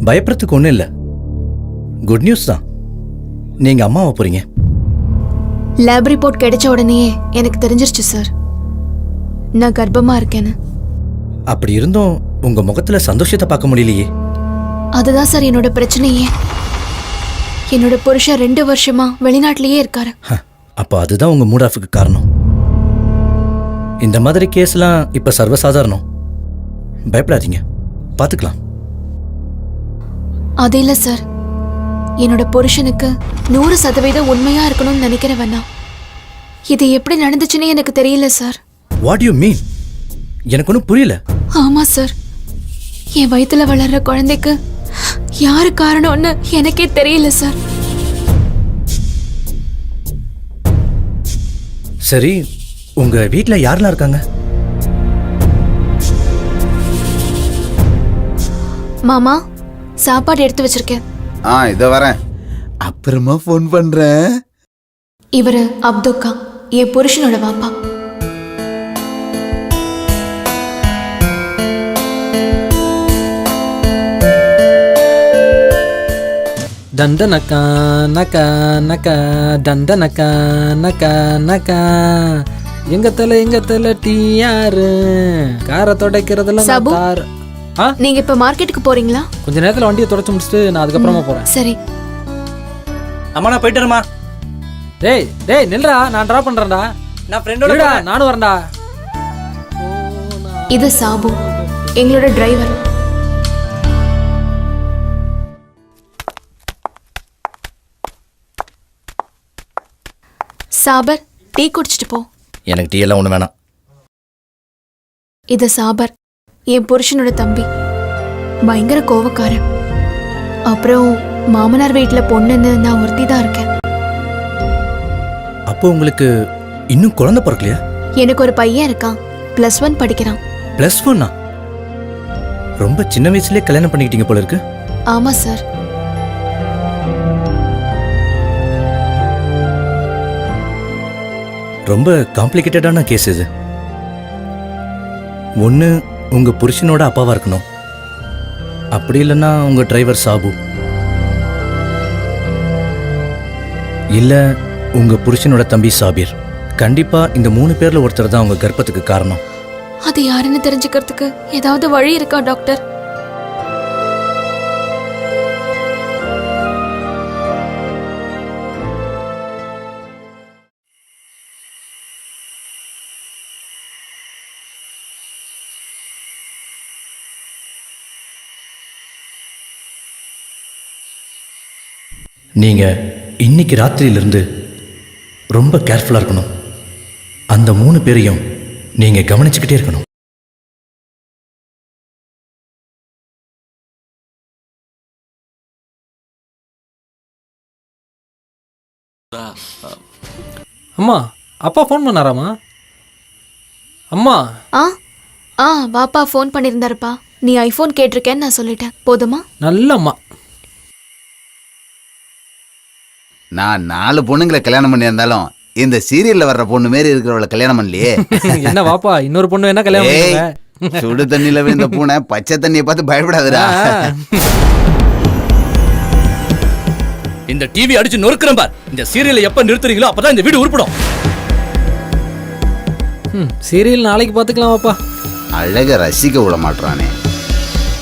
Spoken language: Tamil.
பயப்படுறதுக்கு ஒன்றும் இல்லை, குட் நியூஸ் தான். நீங்கள் அம்மாவை போகிறீங்க. லேப் ரிப்போர்ட் கிடைச்ச உடனேயே எனக்கு தெரிஞ்சிருச்சு சார், நான் கர்ப்பமா இருக்கேன்னு. அப்படி இருந்தும் உங்கள் முகத்தில் சந்தோஷத்தை பார்க்க முடியலையே. அதுதான் சார் என்னோட பிரச்சனையே. என்னோட புருஷன் 2 வருஷமா வெளிநாட்டிலேயே இருக்காரு. அப்போ அதுதான் உங்கள் மூட் ஆஃபுக்கு காரணம். இந்த மாதிரி கேஸ்லாம் இப்போ சர்வசாதாரணம். பயப்படாதீங்க, பார்த்துக்கலாம். அது இல்லை சார், என்னோட புருஷனுக்கு 100% உண்மையா இருக்கணும்னு நினைக்கிறவனா. இது எப்படி நடந்துச்சுன்னு எனக்கு தெரியல சார். What you mean? எனக்கு ஒன்றும் புரியல. ஆமா சார், என் வயித்துல வளர்ற குழந்தைக்கு யாரு காரணம்னு எனக்கே தெரியல சார். சரி, உங்க வீட்ல யாரெல்லாம் இருக்காங்க? மாமா, சாப்பாடு எடுத்து வச்சிருக்கேன். இதோ வரேன், அப்புறமா ஃபோன் பண்றேன். இவரு அப்துல்லா, என் புருஷனோட வாப்பா. தந்த நக்கா நக்கா நக்கா தந்த நக்கா நக்கா நக்கா. எங்க தலை டீ யாரு காரை துடைக்கிறதுல சபு, நீங்க இப்ப மார்க்கெட்டுக்கு போறீங்களா? கொஞ்ச நேரத்துல வண்டியை தொடச்சு முடிச்சுட்டு நான் அதுக்கப்புறமா போறேன். சரி. அம்மா நான் போயிட்டு வரேம்மா. டேய் டேய் நில்றா, நான் டிராப் பண்றேன்டா. நான் ஃப்ரெண்டோட நானும் வரேன்டா. இது சாபு, எங்களோட டிரைவர். சாபர், டீ குடிச்சிட்டு போ. எனக்கு டீ எல்லாம் ஒன்றும் வேணாம். இது சாபர், என் புருஷனோட தம்பி. பயங்கர கோவக்காரன். அப்புறம் மாமனார் வீட்டுல பொண்ணுன்னு நான் ஒருத்தி தான் இருக்கேன். அப்போ உங்களுக்கு இன்னும் குழந்தை பிறக்கலையா? எனக்கு ஒரு பையன் இருக்கான், +1 படிக்கிறான். +1? ரொம்ப சின்ன வயசுலயே கல்யாணம் பண்ணிக்கிட்டீங்க போல இருக்கு. ஆமா சார். ரொம்ப காம்ப்ளிகேட்டடான கேஸ் இது. ஒன்று உங்க புருஷனோட அப்பாவா இருக்கணும், அப்படி இல்லைன்னா உங்க டிரைவர் சாபு, இல்ல உங்க புருஷனோட தம்பி சாபீர். கண்டிப்பா இந்த 3 பேர்ல ஒருத்தர் தான் உங்க கர்ப்பத்துக்கு காரணம். அது யாருன்னு தெரிஞ்சுக்கிறதுக்கு ஏதாவது வழி இருக்கா டாக்டர்? நீங்க இன்னைக்கு ராத்திரியிலிருந்து ரொம்ப கேர்ஃபுல்லா இருக்கணும். அந்த 3 பேரையும் நீங்க கவனிச்சுக்கிட்டே இருக்கணும். அம்மா, அப்பா ஃபோன் பண்ணாராமா? அம்மா. வாப்பா ஃபோன் பண்ணியிருந்தாருப்பா. நீ ஐஃபோன் கேட்டிருக்கேன்னு நான் சொல்லிட்டேன். போதுமா? நல்ல அம்மா. நான் 4 பொண்ணுங்களை கல்யாணம் பண்ணியிருந்தாலும் இந்த சீரியல்ல வர்ற பொண்ணு மாரி இருக்கிறவளை கல்யாணம் பண்ணலையே. என்ன வாப்பா, இன்னொரு பொண்ணு என்ன கல்யாணம் பண்ணுவ? சுடு தண்ணியில விழுந்த பூனை பச்சை தண்ணியை பார்த்து பயப்படாதுடா. இந்த டிவி அடிச்சு நொறுக்குறேன் பார். இந்த சீரியலை எப்ப நிறுத்துறீங்களோ அப்பதான் இந்த வீடு உருப்படும். சீரியல் நாளைக்கு பாத்துக்கலாம் வாப்பா. அழக ரசிக்க விட மாட்டானே.